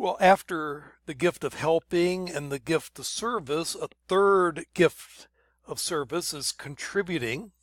Well, after the gift of helping and the gift of service, a third gift of service is contributing.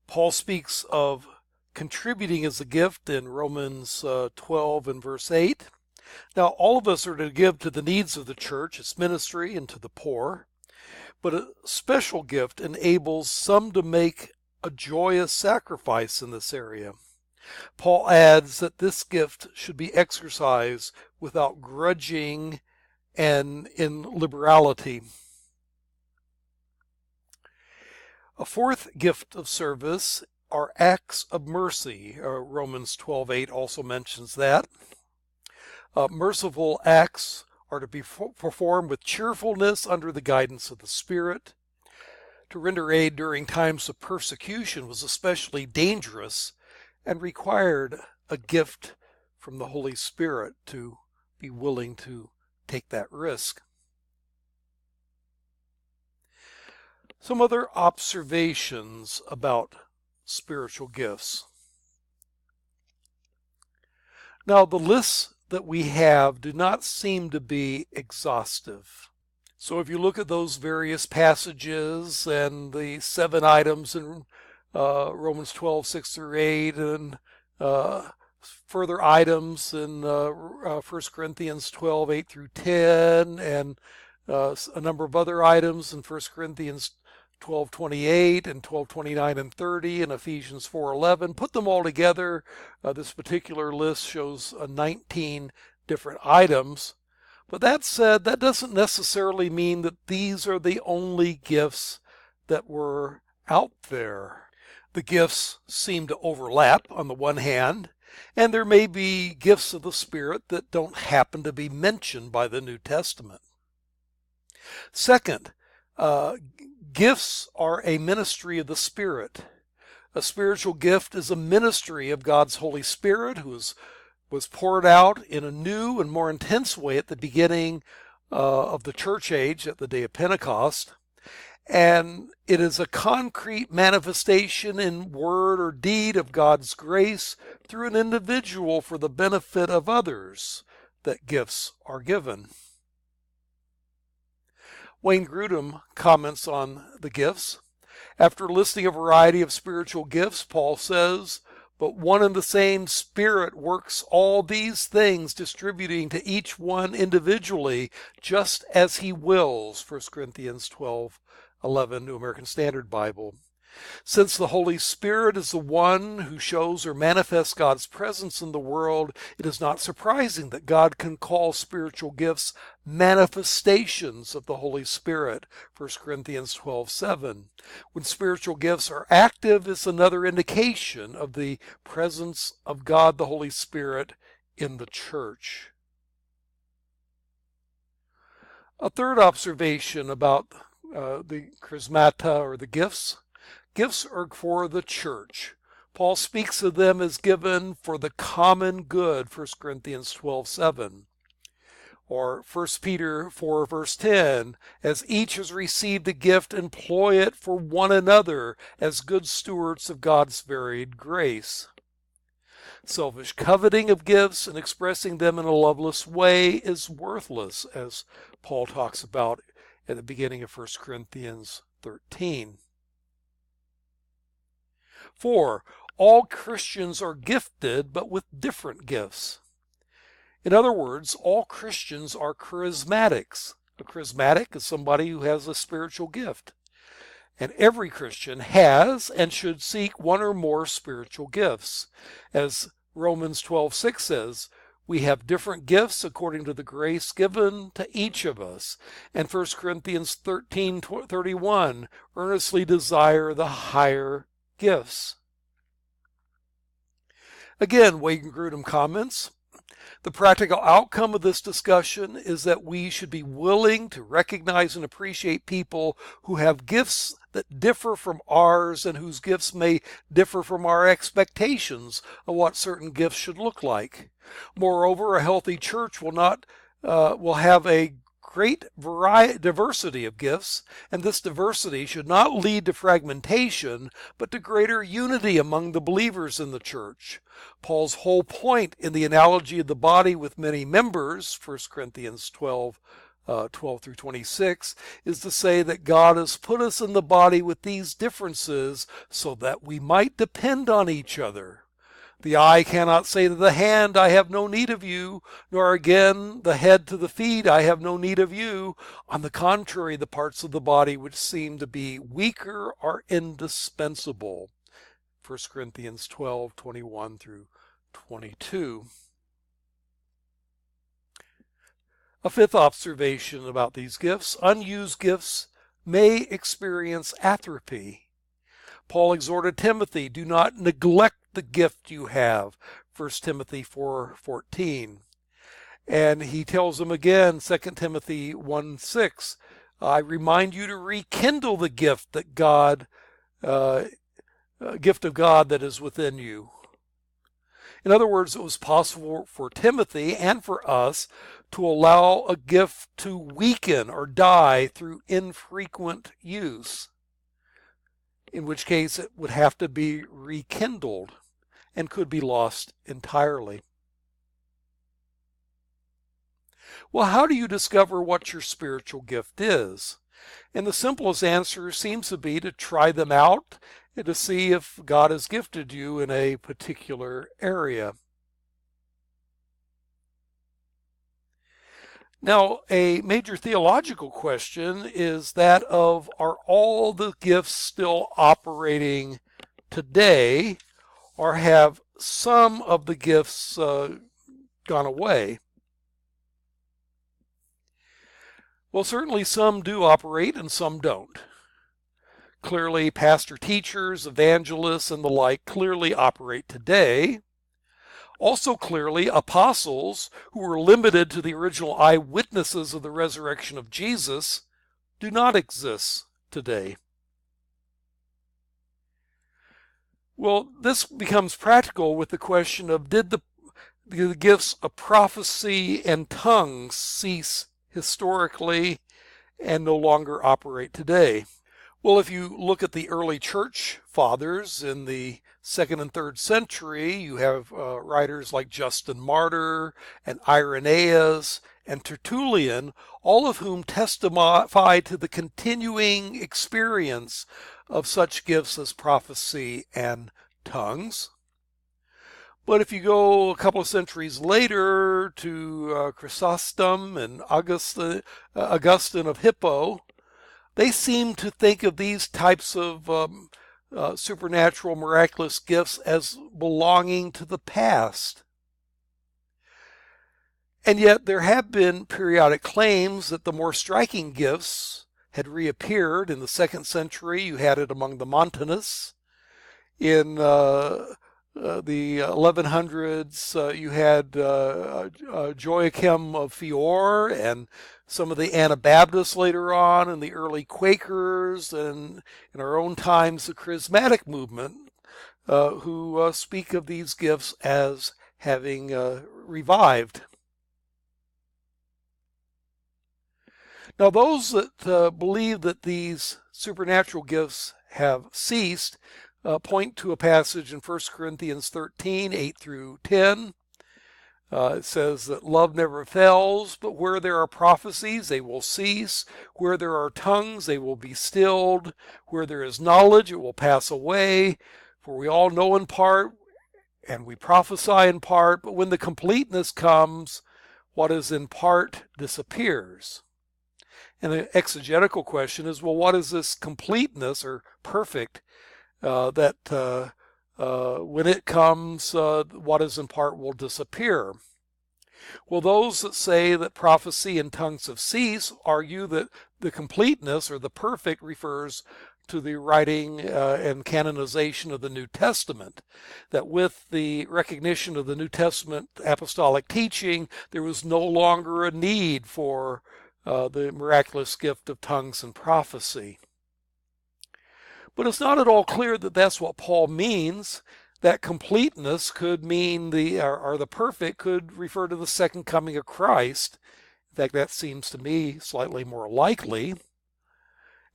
Paul speaks of contributing as a gift in Romans 12 and verse 8. Now, all of us are to give to the needs of the church, its ministry, and to the poor. But a special gift enables some to make a joyous sacrifice in this area. Paul adds that this gift should be exercised without grudging and in liberality. A fourth gift of service are acts of mercy. Romans 12:8 also mentions that. Merciful acts are to be performed with cheerfulness under the guidance of the Spirit. To render aid during times of persecution was especially dangerous and required a gift from the Holy Spirit to be willing to take that risk. Some other observations about spiritual gifts. Now, the lists that we have do not seem to be exhaustive. So if you look at those various passages and the 7 items in Romans 12:6 through 8, and further items in 1 Corinthians 12:8 through 10, and a number of other items in 1 Corinthians 12:28 and 12:29 and 30 and Ephesians 4:11. Put them all together. This particular list shows 19 different items. But that said, that doesn't necessarily mean that these are the only gifts that were out there. The gifts seem to overlap on the one hand, and there may be gifts of the Spirit that don't happen to be mentioned by the New Testament. Second, gifts are a ministry of the Spirit. A spiritual gift is a ministry of God's Holy Spirit who was poured out in a new and more intense way at the beginning of the church age, at the day of Pentecost. And it is a concrete manifestation in word or deed of God's grace through an individual for the benefit of others that gifts are given. Wayne Grudem comments on the gifts. After listing a variety of spiritual gifts, Paul says, "But one and the same Spirit works all these things, distributing to each one individually, just as he wills." 1 Corinthians 12:11, New American Standard Bible. Since the Holy Spirit is the one who shows or manifests God's presence in the world, it is not surprising that God can call spiritual gifts manifestations of the Holy Spirit. 1 Corinthians 12:7. When spiritual gifts are active, it's another indication of the presence of God the Holy Spirit in the church. A third observation about the charismata, or the gifts. Gifts are for the church. Paul speaks of them as given for the common good, 1 Corinthians 12:7. Or 1 Peter 4 verse 10, "As each has received a gift, employ it for one another as good stewards of God's varied grace." Selfish coveting of gifts and expressing them in a loveless way is worthless, as Paul talks about at the beginning of 1 Corinthians 13. 4. All Christians are gifted, but with different gifts. In other words, all Christians are charismatics. A charismatic is somebody who has a spiritual gift. And every Christian has and should seek one or more spiritual gifts. As Romans 12:6 says, we have different gifts according to the grace given to each of us. And 1 Corinthians 13:31, earnestly desire the higher gifts. Again, Wayne Grudem comments, "The practical outcome of this discussion is that we should be willing to recognize and appreciate people who have gifts that differ from ours and whose gifts may differ from our expectations of what certain gifts should look like. Moreover, a healthy church will have a great diversity of gifts, and this diversity should not lead to fragmentation, but to greater unity among the believers in the church. Paul's whole point in the analogy of the body with many members, 1 Corinthians 12 through 26, is to say that God has put us in the body with these differences so that we might depend on each other. The eye cannot say to the hand, I have no need of you, nor again the head to the feet, I have no need of you. On the contrary, the parts of the body which seem to be weaker are indispensable. 1 Corinthians 12:21 through 22. A fifth observation about these gifts: unused gifts may experience atrophy. Paul exhorted Timothy, do not neglect the gift you have, 1 Timothy 4:14. And he tells him again, 2 Timothy 1:6, I remind you to rekindle the gift of God that is within you. In other words, it was possible for Timothy and for us to allow a gift to weaken or die through infrequent use, in which case it would have to be rekindled and could be lost entirely. Well, how do you discover what your spiritual gift is? And the simplest answer seems to be to try them out and to see if God has gifted you in a particular area. Now, a major theological question is that of, are all the gifts still operating today, or have some of the gifts gone away? Well, certainly some do operate and some don't. Clearly, pastor teachers, evangelists, and the like clearly operate today. Also clearly, apostles, who were limited to the original eyewitnesses of the resurrection of Jesus, do not exist today. Well, this becomes practical with the question of, did the gifts of prophecy and tongues cease historically and no longer operate today? Well, if you look at the early church fathers in the 2nd and 3rd century, you have writers like Justin Martyr and Irenaeus and Tertullian, all of whom testify to the continuing experience of such gifts as prophecy and tongues. But if you go a couple of centuries later to Chrysostom and Augustine of Hippo, they seem to think of these types of supernatural, miraculous gifts as belonging to the past. And yet there have been periodic claims that the more striking gifts had reappeared. In the 2nd century, you had it among the Montanists. In the 1100s, you had Joachim of Fiore and some of the Anabaptists later on, and the early Quakers, and in our own times the Charismatic movement, who speak of these gifts as having revived. Now, those that believe that these supernatural gifts have ceased point to a passage in 1 Corinthians 13, 8 through 10. It says that love never fails, but where there are prophecies, they will cease. Where there are tongues, they will be stilled. Where there is knowledge, it will pass away. For we all know in part, and we prophesy in part, but when the completeness comes, what is in part disappears. And the exegetical question is, well, what is this completeness or perfect that when it comes, what is in part will disappear? Well, those that say that prophecy and tongues have ceased argue that the completeness or the perfect refers to the writing and canonization of the New Testament, that with the recognition of the New Testament apostolic teaching, there was no longer a need for the miraculous gift of tongues and prophecy. But it's not at all clear that that's what Paul means. That completeness could mean the perfect could refer to the second coming of Christ, In fact, that seems to me slightly more likely.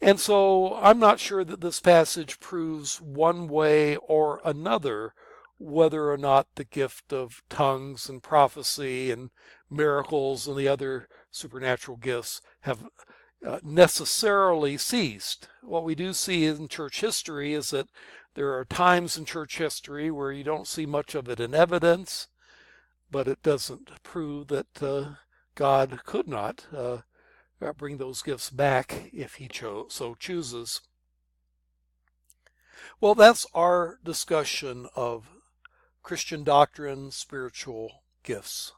And so I'm not sure that this passage proves one way or another whether or not the gift of tongues and prophecy and miracles and the other supernatural gifts have necessarily ceased. What we do see in church history is that there are times in church history where you don't see much of it in evidence, but it doesn't prove that God could not bring those gifts back if he so chooses. Well, that's our discussion of Christian doctrine, spiritual gifts.